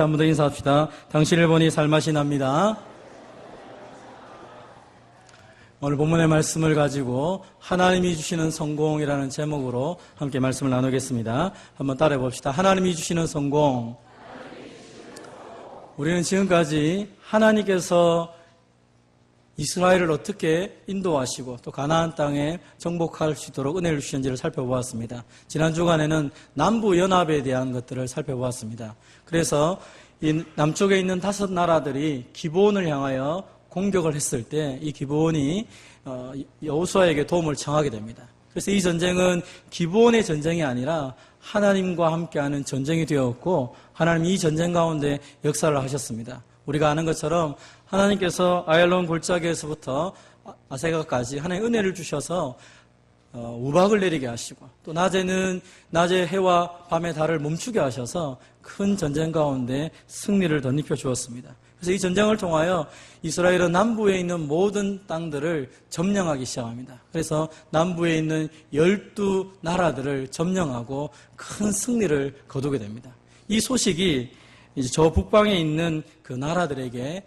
한 번 더 인사합시다. 당신을 보니 살맛이 납니다. 오늘 본문의 말씀을 가지고 하나님이 주시는 성공이라는 제목으로 함께 말씀을 나누겠습니다. 한번 따라해 봅시다. 하나님이 주시는 성공. 우리는 지금까지 하나님께서 이스라엘을 어떻게 인도하시고 또 가나안 땅에 정복할 수 있도록 은혜를 주셨는지를 살펴보았습니다. 지난 주간에는 남부연합에 대한 것들을 살펴보았습니다. 그래서 이 남쪽에 있는 5 나라들이 기브온을 향하여 공격을 했을 때 이 기브온이 여호수아에게 도움을 청하게 됩니다. 그래서 이 전쟁은 기브온의 전쟁이 아니라 하나님과 함께하는 전쟁이 되었고 하나님이 이 전쟁 가운데 역사를 하셨습니다. 우리가 아는 것처럼 하나님께서 아얄론 골짜기에서부터 아세가까지 하나님의 은혜를 주셔서 우박을 내리게 하시고 또 낮에 해와 밤의 달을 멈추게 하셔서 큰 전쟁 가운데 승리를 덧입혀 주었습니다. 그래서 이 전쟁을 통하여 이스라엘은 남부에 있는 모든 땅들을 점령하기 시작합니다. 그래서 남부에 있는 12나라들을 점령하고 큰 승리를 거두게 됩니다. 이 소식이 이제 저 북방에 있는 그 나라들에게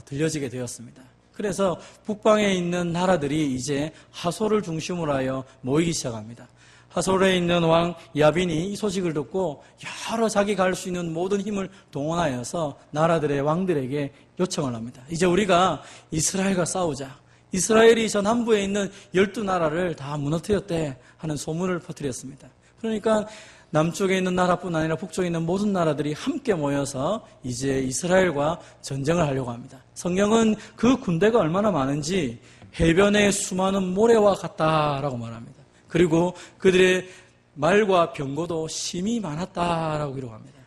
들려지게 되었습니다. 그래서 북방에 있는 나라들이 이제 하솔을 중심으로 하여 모이기 시작합니다. 하솔에 있는 왕 야빈이 이 소식을 듣고 여러 자기 갈 수 있는 모든 힘을 동원하여서 나라들의 왕들에게 요청을 합니다. 이제 우리가 이스라엘과 싸우자. 이스라엘이 저 남부에 있는 12나라를 다 무너뜨렸대 하는 소문을 퍼뜨렸습니다. 그러니까 남쪽에 있는 나라뿐 아니라 북쪽에 있는 모든 나라들이 함께 모여서 이제 이스라엘과 전쟁을 하려고 합니다. 성경은 그 군대가 얼마나 많은지 해변의 수많은 모래와 같다라고 말합니다. 그리고 그들의 말과 병거도 심히 많았다라고 기록합니다.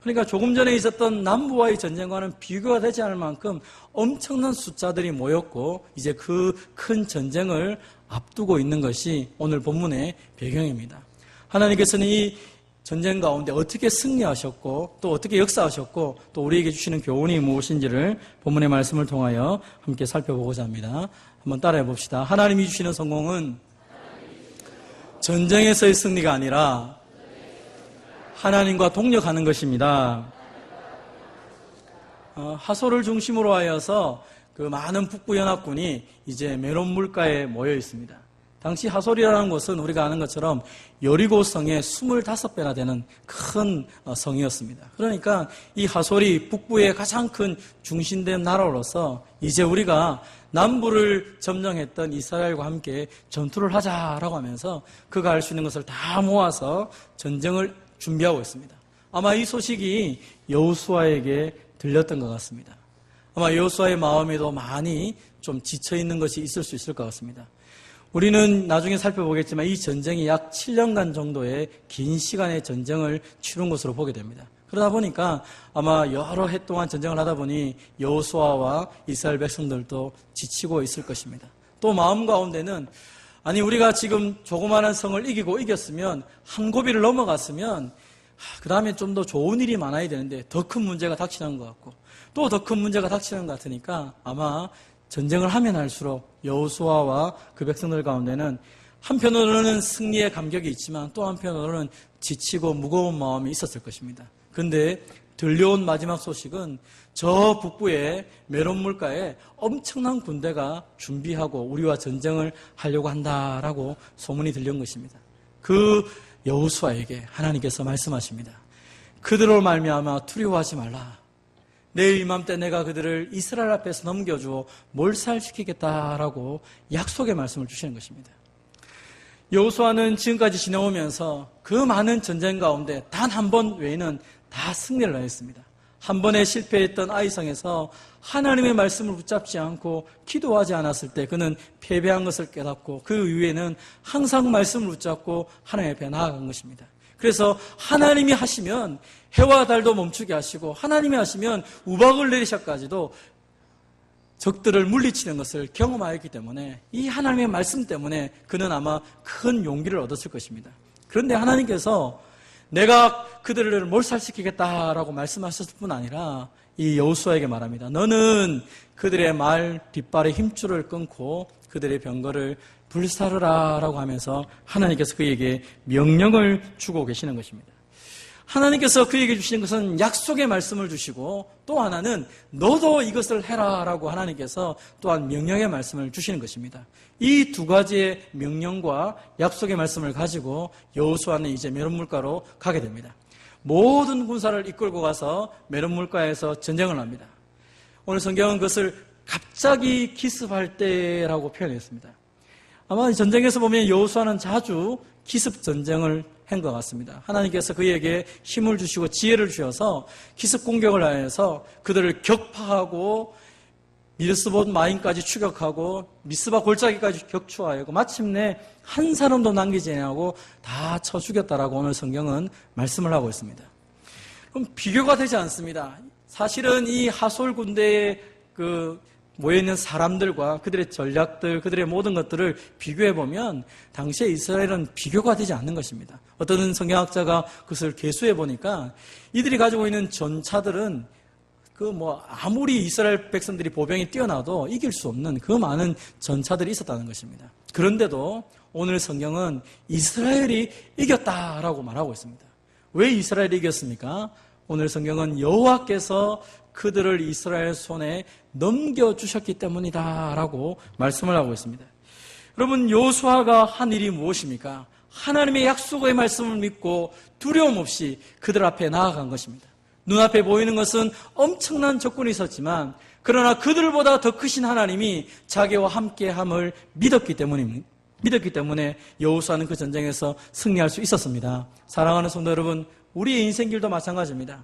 그러니까 조금 전에 있었던 남부와의 전쟁과는 비교가 되지 않을 만큼 엄청난 숫자들이 모였고 이제 그 큰 전쟁을 앞두고 있는 것이 오늘 본문의 배경입니다. 하나님께서는 이 전쟁 가운데 어떻게 승리하셨고 또 어떻게 역사하셨고 또 우리에게 주시는 교훈이 무엇인지를 본문의 말씀을 통하여 함께 살펴보고자 합니다. 한번 따라해 봅시다. 하나님이 주시는 성공은 전쟁에서의 승리가 아니라 하나님과 동력하는 것입니다. 하솔을 중심으로 하여서 그 많은 북부연합군이 이제 메론 물가에 모여 있습니다. 당시 하솔이라는 곳은 우리가 아는 것처럼 여리고성의 25배나 되는 큰 성이었습니다. 그러니까 이 하솔이 북부의 가장 큰 중심된 나라로서 이제 우리가 남부를 점령했던 이스라엘과 함께 전투를 하자라고 하면서 그가 할 수 있는 것을 다 모아서 전쟁을 준비하고 있습니다. 아마 이 소식이 여호수아에게 들렸던 것 같습니다. 아마 여호수아의 마음에도 많이 좀 지쳐있는 것이 있을 수 있을 것 같습니다. 우리는 나중에 살펴보겠지만 이 전쟁이 약 7년간 정도의 긴 시간의 전쟁을 치룬 것으로 보게 됩니다. 그러다 보니까 아마 여러 해 동안 전쟁을 하다 보니 여호수아와 이스라엘 백성들도 지치고 있을 것입니다. 또 마음 가운데는 아니 우리가 지금 조그마한 성을 이겼으면 한 고비를 넘어갔으면 그 다음에 좀 더 좋은 일이 많아야 되는데 더 큰 문제가 닥치는 것 같고 또 더 큰 문제가 닥치는 것 같으니까 아마 전쟁을 하면 할수록 여호수아와 그 백성들 가운데는 한편으로는 승리의 감격이 있지만 또 한편으로는 지치고 무거운 마음이 있었을 것입니다. 그런데 들려온 마지막 소식은 저 북부의 메론 물가에 엄청난 군대가 준비하고 우리와 전쟁을 하려고 한다라고 소문이 들려온 것입니다. 그 여호수아에게 하나님께서 말씀하십니다. 그들로 말미암아 두려워하지 말라. 내일 이맘때 내가 그들을 이스라엘 앞에서 넘겨주어 몰살시키겠다라고 약속의 말씀을 주시는 것입니다. 여호수아는 지금까지 지내오면서 그 많은 전쟁 가운데 단 한 번 외에는 다 승리를 하였습니다. 한 번에 실패했던 아이성에서 하나님의 말씀을 붙잡지 않고 기도하지 않았을 때 그는 패배한 것을 깨닫고 그 이후에는 항상 말씀을 붙잡고 하나님 앞에 나아간 것입니다. 그래서 하나님이 하시면 해와 달도 멈추게 하시고 하나님이 하시면 우박을 내리셔까지도 적들을 물리치는 것을 경험하였기 때문에 이 하나님의 말씀 때문에 그는 아마 큰 용기를 얻었을 것입니다. 그런데 하나님께서 내가 그들을 몰살시키겠다라고 말씀하셨을 뿐 아니라 이 여호수아에게 말합니다. 너는 그들의 말 뒷발의 힘줄을 끊고 그들의 병거를 불사르라 라고 하면서 하나님께서 그에게 명령을 주고 계시는 것입니다. 하나님께서 그에게 주시는 것은 약속의 말씀을 주시고 또 하나는 너도 이것을 해라라고 하나님께서 또한 명령의 말씀을 주시는 것입니다. 이 두 가지의 명령과 약속의 말씀을 가지고 여호수아는 이제 메론물가로 가게 됩니다. 모든 군사를 이끌고 가서 메론물가에서 전쟁을 합니다. 오늘 성경은 그것을 갑자기 기습할 때라고 표현했습니다. 아마 전쟁에서 보면 여호수아는 자주 기습 전쟁을 한 것 같습니다. 하나님께서 그에게 힘을 주시고 지혜를 주셔서 기습 공격을 하여서 그들을 격파하고 미르스봇 마임까지 추격하고 미스바 골짜기까지 격추하였고 마침내 한 사람도 남기지 아니하고 다 쳐 죽였다라고 오늘 성경은 말씀을 하고 있습니다. 그럼 비교가 되지 않습니다. 사실은 이 하솔 군대의 모여있는 사람들과 그들의 전략들, 그들의 모든 것들을 비교해보면 당시에 이스라엘은 비교가 되지 않는 것입니다. 어떤 성경학자가 그것을 계수해보니까 이들이 가지고 있는 전차들은 아무리 이스라엘 백성들이 보병이 뛰어나도 이길 수 없는 그 많은 전차들이 있었다는 것입니다. 그런데도 오늘 성경은 이스라엘이 이겼다라고 말하고 있습니다. 왜 이스라엘이 이겼습니까? 오늘 성경은 여호와께서 그들을 이스라엘 손에 넘겨주셨기 때문이다라고 말씀을 하고 있습니다. 여러분, 여호수아가 한 일이 무엇입니까? 하나님의 약속의 말씀을 믿고 두려움 없이 그들 앞에 나아간 것입니다. 눈앞에 보이는 것은 엄청난 적군이 있었지만 그러나 그들보다 더 크신 하나님이 자기와 함께함을 믿었기 때문에 여호수아는 그 전쟁에서 승리할 수 있었습니다. 사랑하는 성도 여러분, 우리의 인생길도 마찬가지입니다.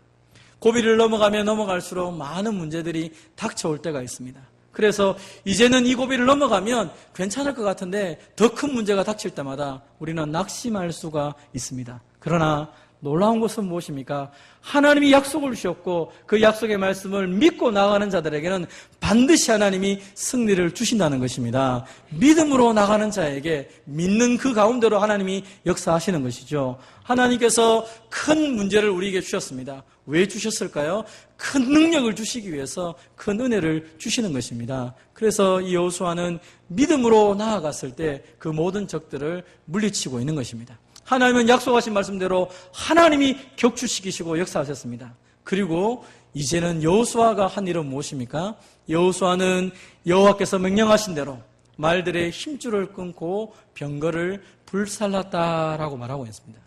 고비를 넘어가면 넘어갈수록 많은 문제들이 닥쳐올 때가 있습니다. 그래서 이제는 이 고비를 넘어가면 괜찮을 것 같은데 더 큰 문제가 닥칠 때마다 우리는 낙심할 수가 있습니다. 그러나 놀라운 것은 무엇입니까? 하나님이 약속을 주셨고 그 약속의 말씀을 믿고 나가는 자들에게는 반드시 하나님이 승리를 주신다는 것입니다. 믿음으로 나가는 자에게 믿는 그 가운데로 하나님이 역사하시는 것이죠. 하나님께서 큰 문제를 우리에게 주셨습니다. 왜 주셨을까요? 큰 능력을 주시기 위해서 큰 은혜를 주시는 것입니다. 그래서 이 여호수아는 믿음으로 나아갔을 때 그 모든 적들을 물리치고 있는 것입니다. 하나님은 약속하신 말씀대로 하나님이 격추시키시고 역사하셨습니다. 그리고 이제는 여호수아가 한 일은 무엇입니까? 여호수아는 여호와께서 명령하신 대로 말들의 힘줄을 끊고 병거를 불살랐다라고 말하고 있습니다.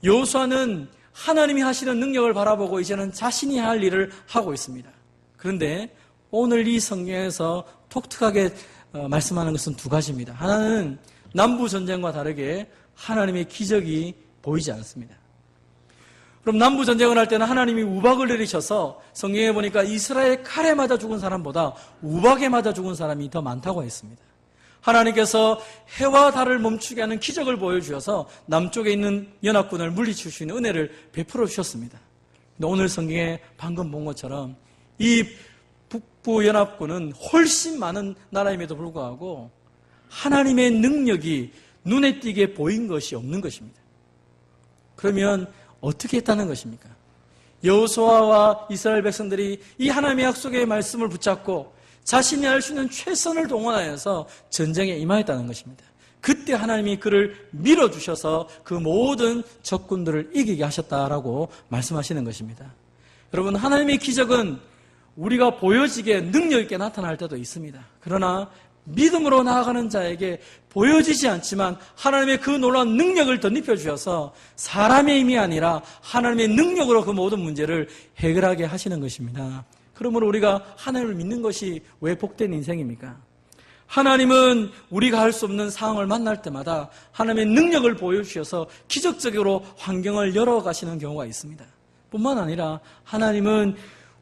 여호수아는 하나님이 하시는 능력을 바라보고 이제는 자신이 할 일을 하고 있습니다. 그런데 오늘 이 성경에서 독특하게 말씀하는 것은 두 가지입니다. 하나는 남부 전쟁과 다르게 하나님의 기적이 보이지 않습니다. 그럼 남부 전쟁을 할 때는 하나님이 우박을 내리셔서 성경에 보니까 이스라엘 칼에 맞아 죽은 사람보다 우박에 맞아 죽은 사람이 더 많다고 했습니다. 하나님께서 해와 달을 멈추게 하는 기적을 보여주셔서 남쪽에 있는 연합군을 물리칠 수 있는 은혜를 베풀어 주셨습니다. 근데 오늘 성경에 방금 본 것처럼 이 북부 연합군은 훨씬 많은 나라임에도 불구하고 하나님의 능력이 눈에 띄게 보인 것이 없는 것입니다. 그러면 어떻게 했다는 것입니까? 여호수아와 이스라엘 백성들이 이 하나님의 약속의 말씀을 붙잡고 자신이 할 수 있는 최선을 동원하여서 전쟁에 임하였다는 것입니다. 그때 하나님이 그를 밀어주셔서 그 모든 적군들을 이기게 하셨다라고 말씀하시는 것입니다. 여러분, 하나님의 기적은 우리가 보여지게 능력 있게 나타날 때도 있습니다. 그러나 믿음으로 나아가는 자에게 보여지지 않지만 하나님의 그 놀라운 능력을 덧입혀 주셔서 사람의 힘이 아니라 하나님의 능력으로 그 모든 문제를 해결하게 하시는 것입니다. 그러므로 우리가 하나님을 믿는 것이 왜 복된 인생입니까? 하나님은 우리가 할 수 없는 상황을 만날 때마다 하나님의 능력을 보여주셔서 기적적으로 환경을 열어가시는 경우가 있습니다. 뿐만 아니라 하나님은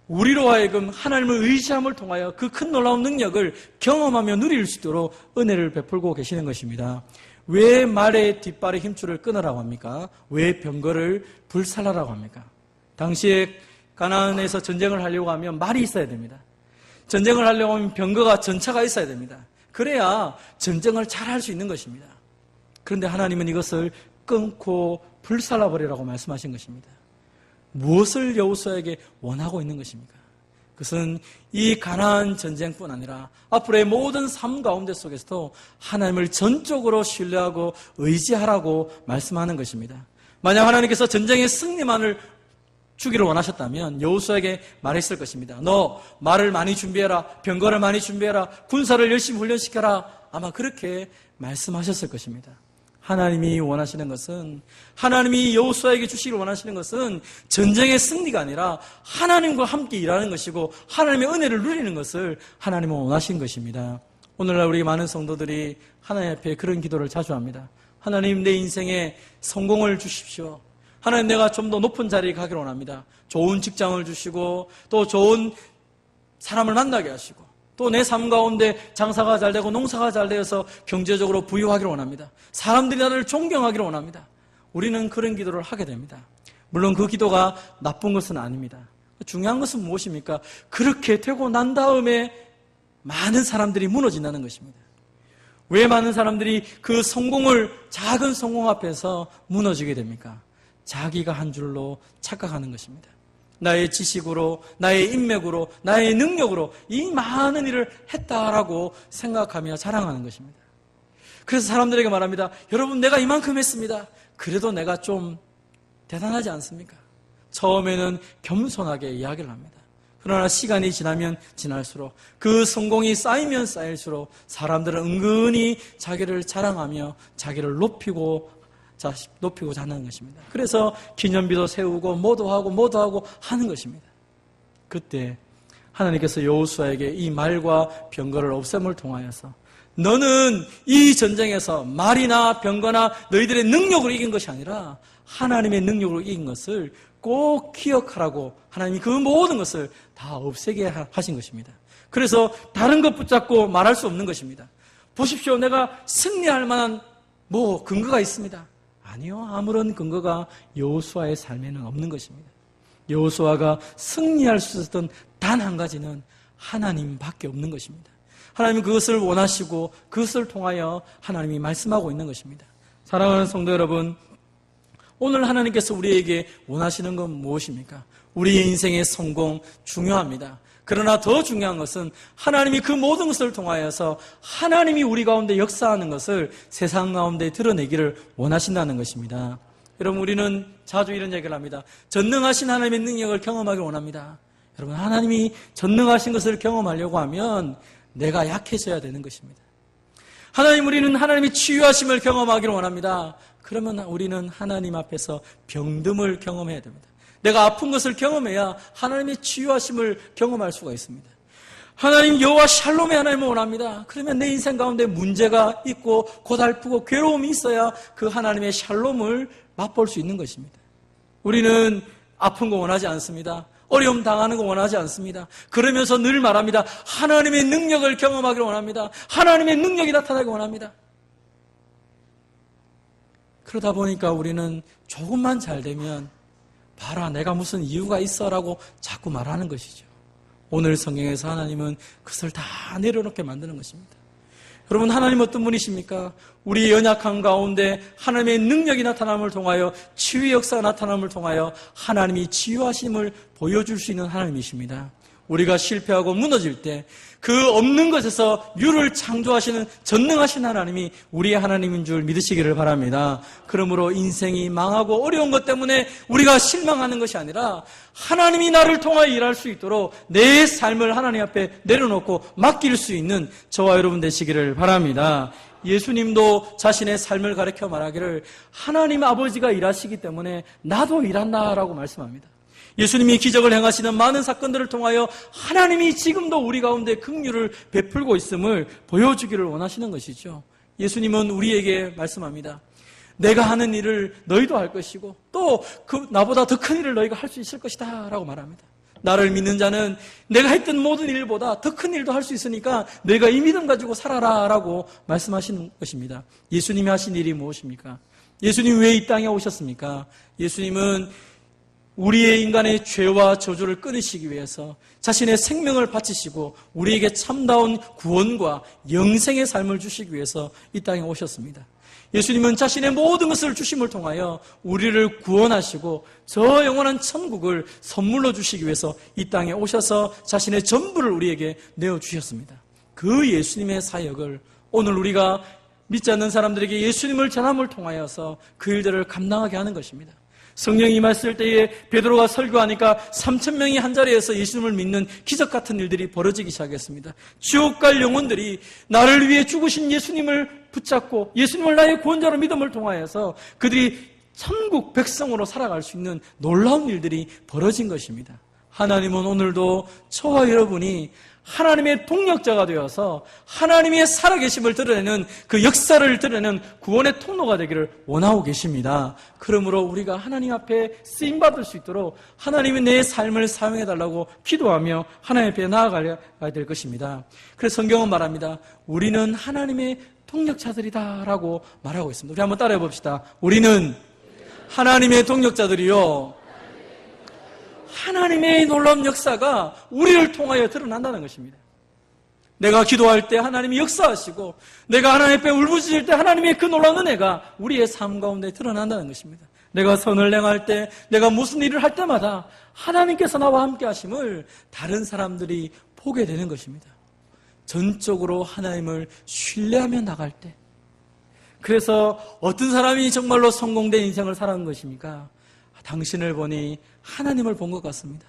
우리로 하여금 하나님을 의지함을 통하여 그 큰 놀라운 능력을 경험하며 누릴 수 있도록 은혜를 베풀고 계시는 것입니다. 왜 말의 뒷발의 힘줄을 끊으라고 합니까? 왜 병거를 불살라라고 합니까? 당시에 가나안에서 전쟁을 하려고 하면 말이 있어야 됩니다. 전쟁을 하려고 하면 병거가 전차가 있어야 됩니다. 그래야 전쟁을 잘 할 수 있는 것입니다. 그런데 하나님은 이것을 끊고 불살라버리라고 말씀하신 것입니다. 무엇을 여호수아에게 원하고 있는 것입니까? 그것은 이 가나안 전쟁뿐 아니라 앞으로의 모든 삶 가운데 속에서도 하나님을 전적으로 신뢰하고 의지하라고 말씀하는 것입니다. 만약 하나님께서 전쟁의 승리만을 주기를 원하셨다면 여호수아에게 말했을 것입니다. 너 말을 많이 준비해라. 병거를 많이 준비해라. 군사를 열심히 훈련시켜라. 아마 그렇게 말씀하셨을 것입니다. 하나님이 원하시는 것은, 하나님이 여호수아에게 주시기를 원하시는 것은 전쟁의 승리가 아니라 하나님과 함께 일하는 것이고 하나님의 은혜를 누리는 것을 하나님은 원하신 것입니다. 오늘날 우리 많은 성도들이 하나님 앞에 그런 기도를 자주 합니다. 하나님, 내 인생에 성공을 주십시오. 하나님, 내가 좀 더 높은 자리에 가기를 원합니다. 좋은 직장을 주시고 또 좋은 사람을 만나게 하시고 또 내 삶 가운데 장사가 잘 되고 농사가 잘 되어서 경제적으로 부유하기를 원합니다. 사람들이 나를 존경하기를 원합니다. 우리는 그런 기도를 하게 됩니다. 물론 그 기도가 나쁜 것은 아닙니다. 중요한 것은 무엇입니까? 그렇게 되고 난 다음에 많은 사람들이 무너진다는 것입니다. 왜 많은 사람들이 그 성공을, 작은 성공 앞에서 무너지게 됩니까? 자기가 한 줄로 착각하는 것입니다. 나의 지식으로, 나의 인맥으로, 나의 능력으로 이 많은 일을 했다라고 생각하며 자랑하는 것입니다. 그래서 사람들에게 말합니다. 여러분, 내가 이만큼 했습니다. 그래도 내가 좀 대단하지 않습니까? 처음에는 겸손하게 이야기를 합니다. 그러나 시간이 지나면 지날수록, 그 성공이 쌓이면 쌓일수록 사람들은 은근히 자기를 자랑하며 자기를 높이고자 하는 것입니다. 그래서 기념비도 세우고 뭐도 하고 하는 것입니다. 그때 하나님께서 여호수아에게 이 말과 병거를 없앰을 통하여서 너는 이 전쟁에서 말이나 병거나 너희들의 능력으로 이긴 것이 아니라 하나님의 능력으로 이긴 것을 꼭 기억하라고 하나님이 그 모든 것을 다 없애게 하신 것입니다. 그래서 다른 것 붙잡고 말할 수 없는 것입니다. 보십시오, 내가 승리할 만한 근거가 있습니다. 아니요, 아무런 근거가 여호수아의 삶에는 없는 것입니다. 여호수아가 승리할 수 있었던 단 한 가지는 하나님밖에 없는 것입니다. 하나님은 그것을 원하시고 그것을 통하여 하나님이 말씀하고 있는 것입니다. 사랑하는 성도 여러분, 오늘 하나님께서 우리에게 원하시는 건 무엇입니까? 우리의 인생의 성공 중요합니다. 그러나 더 중요한 것은 하나님이 그 모든 것을 통하여서 하나님이 우리 가운데 역사하는 것을 세상 가운데 드러내기를 원하신다는 것입니다. 여러분, 우리는 자주 이런 얘기를 합니다. 전능하신 하나님의 능력을 경험하기를 원합니다. 여러분, 하나님이 전능하신 것을 경험하려고 하면 내가 약해져야 되는 것입니다. 우리는 하나님의 치유하심을 경험하기를 원합니다. 그러면 우리는 하나님 앞에서 병듦을 경험해야 됩니다. 내가 아픈 것을 경험해야 하나님의 치유하심을 경험할 수가 있습니다. 하나님 여호와 샬롬의 하나님을 원합니다. 그러면 내 인생 가운데 문제가 있고 고달프고 괴로움이 있어야 그 하나님의 샬롬을 맛볼 수 있는 것입니다. 우리는 아픈 거 원하지 않습니다. 어려움 당하는 거 원하지 않습니다. 그러면서 늘 말합니다. 하나님의 능력을 경험하기를 원합니다. 하나님의 능력이 나타나기 원합니다. 그러다 보니까 우리는 조금만 잘 되면 봐라, 내가 무슨 이유가 있어라고 자꾸 말하는 것이죠. 오늘 성경에서 하나님은 그것을 다 내려놓게 만드는 것입니다. 여러분, 하나님 어떤 분이십니까? 우리의 연약한 가운데 하나님의 능력이 나타남을 통하여, 치유의 역사가 나타남을 통하여 하나님이 치유하심을 보여줄 수 있는 하나님이십니다. 우리가 실패하고 무너질 때 그 없는 것에서 유를 창조하시는 전능하신 하나님이 우리의 하나님인 줄 믿으시기를 바랍니다. 그러므로 인생이 망하고 어려운 것 때문에 우리가 실망하는 것이 아니라 하나님이 나를 통하여 일할 수 있도록 내 삶을 하나님 앞에 내려놓고 맡길 수 있는 저와 여러분 되시기를 바랍니다. 예수님도 자신의 삶을 가르쳐 말하기를 하나님 아버지가 일하시기 때문에 나도 일한다라고 말씀합니다. 예수님이 기적을 행하시는 많은 사건들을 통하여 하나님이 지금도 우리 가운데 긍휼을 베풀고 있음을 보여주기를 원하시는 것이죠. 예수님은 우리에게 말씀합니다. 내가 하는 일을 너희도 할 것이고 또 나보다 더 큰 일을 너희가 할 수 있을 것이다 라고 말합니다. 나를 믿는 자는 내가 했던 모든 일보다 더 큰 일도 할 수 있으니까 너희가 이 믿음 가지고 살아라 라고 말씀하시는 것입니다. 예수님이 하신 일이 무엇입니까? 예수님이 왜 이 땅에 오셨습니까? 예수님은 우리의 인간의 죄와 저주를 끊으시기 위해서 자신의 생명을 바치시고 우리에게 참다운 구원과 영생의 삶을 주시기 위해서 이 땅에 오셨습니다. 예수님은 자신의 모든 것을 주심을 통하여 우리를 구원하시고 저 영원한 천국을 선물로 주시기 위해서 이 땅에 오셔서 자신의 전부를 우리에게 내어주셨습니다. 그 예수님의 사역을 오늘 우리가 믿지 않는 사람들에게 예수님을 전함을 통하여서 그 일들을 감당하게 하는 것입니다. 성령이 임했을 때에 베드로가 설교하니까 3,000명이 한자리에서 예수님을 믿는 기적 같은 일들이 벌어지기 시작했습니다. 지옥 갈 영혼들이 나를 위해 죽으신 예수님을 붙잡고 예수님을 나의 구원자로 믿음을 통하여서 그들이 천국 백성으로 살아갈 수 있는 놀라운 일들이 벌어진 것입니다. 하나님은 오늘도 저와 여러분이 하나님의 동력자가 되어서 하나님의 살아계심을 드러내는 그 역사를 드러내는 구원의 통로가 되기를 원하고 계십니다. 그러므로 우리가 하나님 앞에 쓰임받을 수 있도록 하나님이 내 삶을 사용해달라고 기도하며 하나님 앞에 나아가야 될 것입니다. 그래서 성경은 말합니다. 우리는 하나님의 동력자들이다라고 말하고 있습니다. 우리 한번 따라해 봅시다. 우리는 하나님의 동력자들이요, 하나님의 놀라운 역사가 우리를 통하여 드러난다는 것입니다. 내가 기도할 때 하나님이 역사하시고 내가 하나님 앞에 울부짖을 때 하나님의 그 놀라운 은혜가 우리의 삶 가운데 드러난다는 것입니다. 내가 선을 행할 때, 내가 무슨 일을 할 때마다 하나님께서 나와 함께 하심을 다른 사람들이 보게 되는 것입니다. 전적으로 하나님을 신뢰하며 나갈 때, 그래서 어떤 사람이 정말로 성공된 인생을 살아가는 것입니까? 당신을 보니 하나님을 본 것 같습니다.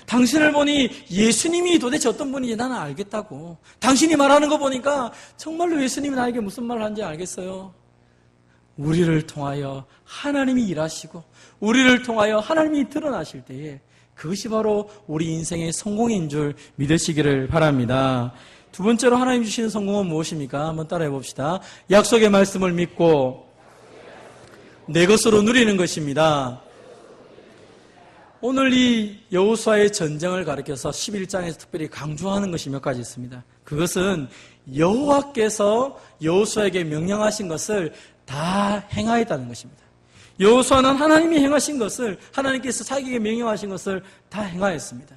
당신을 보니 예수님이 도대체 어떤 분인지 나는 알겠다고. 당신이 말하는 거 보니까 정말로 예수님이 나에게 무슨 말을 하는지 알겠어요. 우리를 통하여 하나님이 일하시고 우리를 통하여 하나님이 드러나실 때에 그것이 바로 우리 인생의 성공인 줄 믿으시기를 바랍니다. 두 번째로 하나님 주시는 성공은 무엇입니까? 한번 따라해 봅시다. 약속의 말씀을 믿고 내 것으로 누리는 것입니다. 오늘 이 여호수아의 전쟁을 가리켜서 11장에서 특별히 강조하는 것이 몇 가지 있습니다. 그것은 여호와께서 여호수아에게 명령하신 것을 다 행하였다는 것입니다. 여호수아는 하나님이 행하신 것을, 하나님께서 자기에게 명령하신 것을 다 행하였습니다.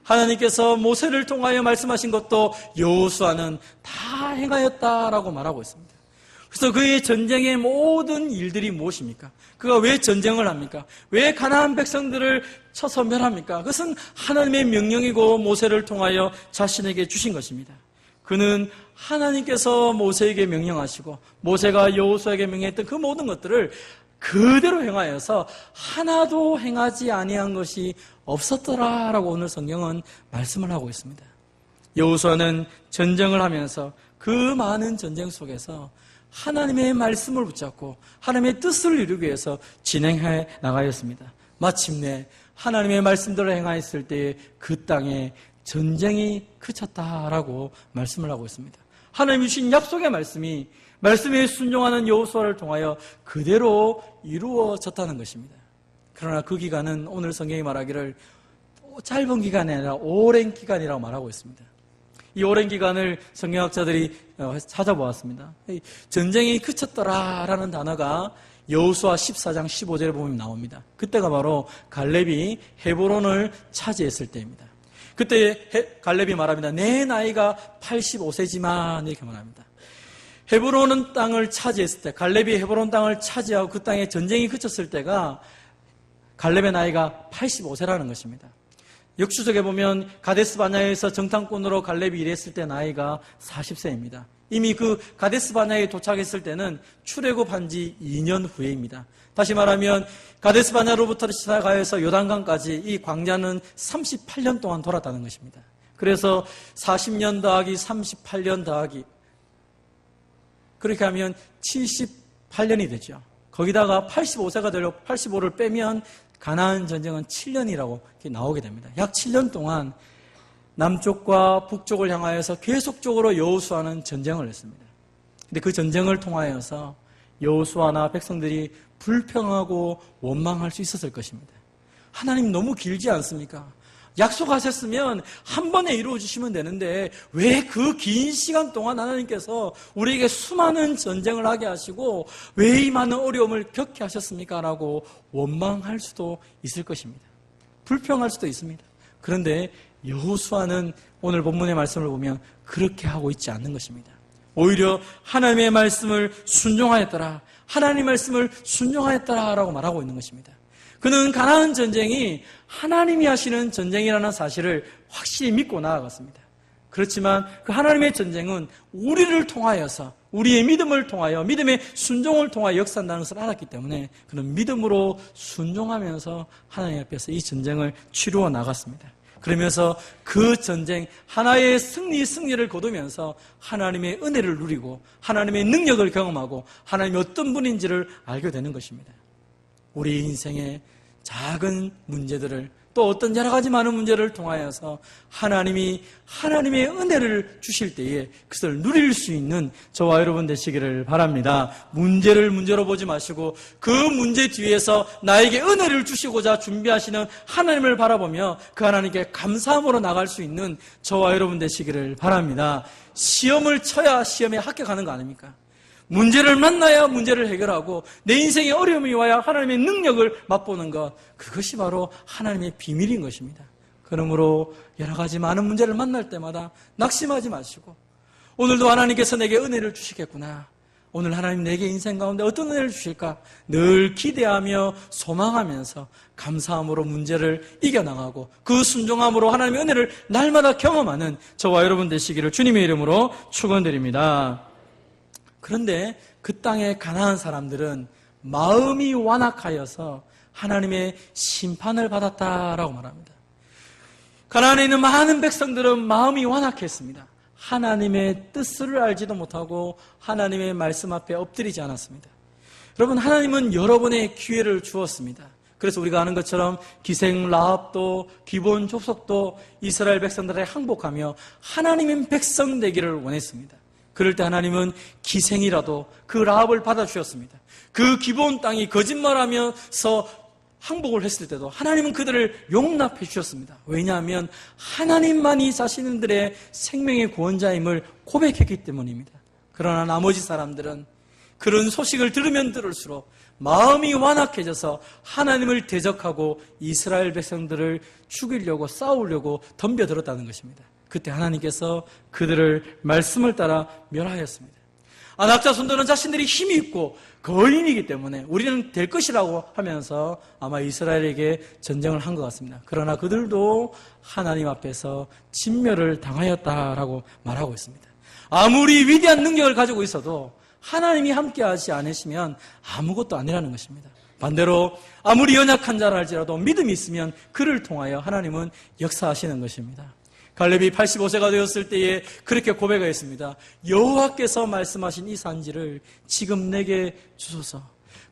하나님께서 모세를 통하여 말씀하신 것도 여호수아는 다 행하였다라고 말하고 있습니다. 그래서 그의 전쟁의 모든 일들이 무엇입니까? 그가 왜 전쟁을 합니까? 왜 가나안 백성들을 쳐서 멸합니까? 그것은 하나님의 명령이고 모세를 통하여 자신에게 주신 것입니다. 그는 하나님께서 모세에게 명령하시고 모세가 여호수아에게 명령했던 그 모든 것들을 그대로 행하여서 하나도 행하지 아니한 것이 없었더라라고 오늘 성경은 말씀을 하고 있습니다. 여호수아는 전쟁을 하면서 그 많은 전쟁 속에서 하나님의 말씀을 붙잡고 하나님의 뜻을 이루기 위해서 진행해 나가였습니다. 마침내 하나님의 말씀대로 행하였을 때에 그 땅에 전쟁이 그쳤다라고 말씀을 하고 있습니다. 하나님이 주신 약속의 말씀에 순종하는 여호수아를 통하여 그대로 이루어졌다는 것입니다. 그러나 그 기간은 오늘 성경이 말하기를 짧은 기간이 아니라 오랜 기간이라고 말하고 있습니다. 이 오랜 기간을 성경학자들이 찾아보았습니다. 전쟁이 그쳤더라라는 단어가 여호수아 14장 15절에 보면 나옵니다. 그때가 바로 갈렙이 헤브론을 차지했을 때입니다. 그때 갈렙이 말합니다. 내 나이가 85세지만 이렇게 말합니다. 헤브론 땅을 차지했을 때, 갈렙이 헤브론 땅을 차지하고 그 땅에 전쟁이 그쳤을 때가 갈렙의 나이가 85세라는 것입니다. 역수적에 보면 가데스 바냐에서 정탐꾼으로 갈렙이 일했을 때 나이가 40세입니다. 이미 그 가데스 바냐에 도착했을 때는 출애굽한 지 2년 후에입니다. 다시 말하면 가데스 바냐로부터 시작하여서 요단강까지 이 광야는 38년 동안 돌았다는 것입니다. 그래서 40년 더하기 38년 더하기 그렇게 하면 78년이 되죠. 거기다가 85세가 되려고 85를 빼면 가나안 전쟁은 7년이라고 나오게 됩니다. 약 7년 동안 남쪽과 북쪽을 향하여서 계속적으로 여호수아는 전쟁을 했습니다. 근데 그 전쟁을 통하여서 여호수아나 백성들이 불평하고 원망할 수 있었을 것입니다. 하나님 너무 길지 않습니까? 약속하셨으면 한 번에 이루어주시면 되는데 왜 그 긴 시간 동안 하나님께서 우리에게 수많은 전쟁을 하게 하시고 왜 이 많은 어려움을 겪게 하셨습니까? 라고 원망할 수도 있을 것입니다. 불평할 수도 있습니다. 그런데 여호수아는 오늘 본문의 말씀을 보면 그렇게 하고 있지 않는 것입니다. 오히려 하나님의 말씀을 순종하였더라, 하나님의 말씀을 순종하였더라 라고 말하고 있는 것입니다. 그는 가나안 전쟁이 하나님이 하시는 전쟁이라는 사실을 확실히 믿고 나아갔습니다. 그렇지만 그 하나님의 전쟁은 우리를 통하여서, 우리의 믿음을 통하여, 믿음의 순종을 통하여 역사한다는 것을 알았기 때문에 그는 믿음으로 순종하면서 하나님 앞에서 이 전쟁을 치루어 나갔습니다. 그러면서 그 전쟁 하나의 승리를 거두면서 하나님의 은혜를 누리고 하나님의 능력을 경험하고 하나님이 어떤 분인지를 알게 되는 것입니다. 우리 인생의 작은 문제들을, 또 어떤 여러 가지 많은 문제를 통하여서 하나님이 하나님의 은혜를 주실 때에 그것을 누릴 수 있는 저와 여러분 되시기를 바랍니다. 문제를 문제로 보지 마시고 그 문제 뒤에서 나에게 은혜를 주시고자 준비하시는 하나님을 바라보며 그 하나님께 감사함으로 나갈 수 있는 저와 여러분 되시기를 바랍니다. 시험을 쳐야 시험에 합격하는 거 아닙니까? 문제를 만나야 문제를 해결하고 내 인생에 어려움이 와야 하나님의 능력을 맛보는 것, 그것이 바로 하나님의 비밀인 것입니다. 그러므로 여러 가지 많은 문제를 만날 때마다 낙심하지 마시고 오늘도 하나님께서 내게 은혜를 주시겠구나, 오늘 하나님 내게 인생 가운데 어떤 은혜를 주실까 늘 기대하며 소망하면서 감사함으로 문제를 이겨나가고 그 순종함으로 하나님의 은혜를 날마다 경험하는 저와 여러분 되시기를 주님의 이름으로 축원드립니다. 그런데 그 땅의 가난한 사람들은 마음이 완악하여서 하나님의 심판을 받았다라고 말합니다. 가나안에 있는 많은 백성들은 마음이 완악했습니다. 하나님의 뜻을 알지도 못하고 하나님의 말씀 앞에 엎드리지 않았습니다. 여러분, 하나님은 여러분의 기회를 주었습니다. 그래서 우리가 아는 것처럼 기생 라합도 기본 족속도 이스라엘 백성들을 항복하며 하나님의 백성 되기를 원했습니다. 그럴 때 하나님은 기생이라도 그 라합을 받아주셨습니다. 그 기브온 땅이 거짓말하면서 항복을 했을 때도 하나님은 그들을 용납해 주셨습니다. 왜냐하면 하나님만이 자신들의 생명의 구원자임을 고백했기 때문입니다. 그러나 나머지 사람들은 그런 소식을 들으면 들을수록 마음이 완악해져서 하나님을 대적하고 이스라엘 백성들을 죽이려고 싸우려고 덤벼들었다는 것입니다. 그때 하나님께서 그들을 말씀을 따라 멸하였습니다. 아낙 자손들은 자신들이 힘이 있고 거인이기 때문에 우리는 될 것이라고 하면서 아마 이스라엘에게 전쟁을 한 것 같습니다. 그러나 그들도 하나님 앞에서 진멸을 당하였다라고 말하고 있습니다. 아무리 위대한 능력을 가지고 있어도 하나님이 함께하지 않으시면 아무것도 아니라는 것입니다. 반대로 아무리 연약한 자라 할지라도 믿음이 있으면 그를 통하여 하나님은 역사하시는 것입니다. 갈렙이 85세가 되었을 때에 그렇게 고백하였습니다. 여호와께서 말씀하신 이 산지를 지금 내게 주소서.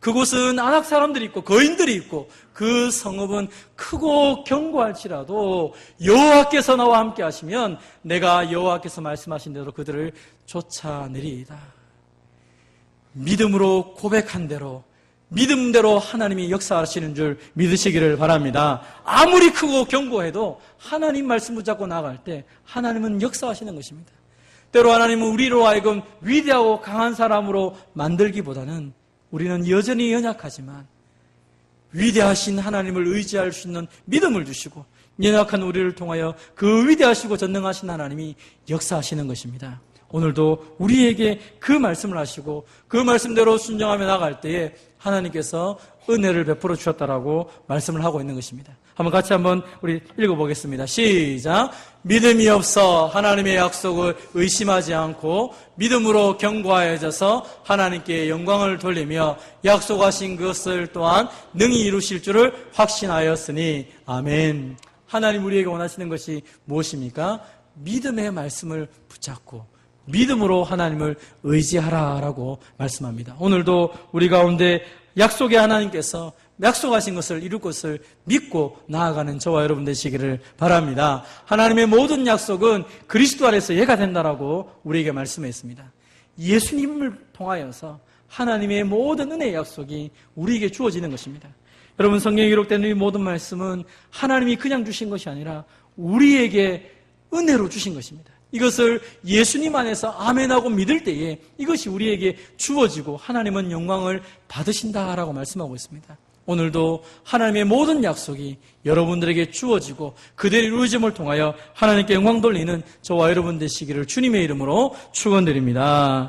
그곳은 아낙 사람들이 있고 거인들이 있고 그 성읍은 크고 견고할지라도 여호와께서 나와 함께 하시면 내가 여호와께서 말씀하신 대로 그들을 쫓아내리이다. 믿음으로 고백한 대로 믿음대로 하나님이 역사하시는 줄 믿으시기를 바랍니다. 아무리 크고 견고해도 하나님 말씀 붙잡고 나갈 때 하나님은 역사하시는 것입니다. 때로 하나님은 우리로 하여금 위대하고 강한 사람으로 만들기보다는 우리는 여전히 연약하지만 위대하신 하나님을 의지할 수 있는 믿음을 주시고 연약한 우리를 통하여 그 위대하시고 전능하신 하나님이 역사하시는 것입니다. 오늘도 우리에게 그 말씀을 하시고 그 말씀대로 순종하며 나갈 때에 하나님께서 은혜를 베풀어 주셨다라고 말씀을 하고 있는 것입니다. 같이 한번 우리 읽어보겠습니다. 시작. 믿음이 없어 하나님의 약속을 의심하지 않고 믿음으로 견고하여져서 하나님께 영광을 돌리며 약속하신 것을 또한 능히 이루실 줄을 확신하였으니 아멘. 하나님 우리에게 원하시는 것이 무엇입니까? 믿음의 말씀을 붙잡고 믿음으로 하나님을 의지하라라고 말씀합니다. 오늘도 우리 가운데 약속의 하나님께서 약속하신 것을 이룰 것을 믿고 나아가는 저와 여러분 되시기를 바랍니다. 하나님의 모든 약속은 그리스도 안에서 예가 된다라고 우리에게 말씀했습니다. 예수님을 통하여서 하나님의 모든 은혜의 약속이 우리에게 주어지는 것입니다. 여러분, 성경에 기록된 이 모든 말씀은 하나님이 그냥 주신 것이 아니라 우리에게 은혜로 주신 것입니다. 이것을 예수님 안에서 아멘하고 믿을 때에 이것이 우리에게 주어지고 하나님은 영광을 받으신다라고 말씀하고 있습니다. 오늘도 하나님의 모든 약속이 여러분들에게 주어지고 그들의 이루어짐을 통하여 하나님께 영광 돌리는 저와 여러분 되시기를 주님의 이름으로 축원드립니다.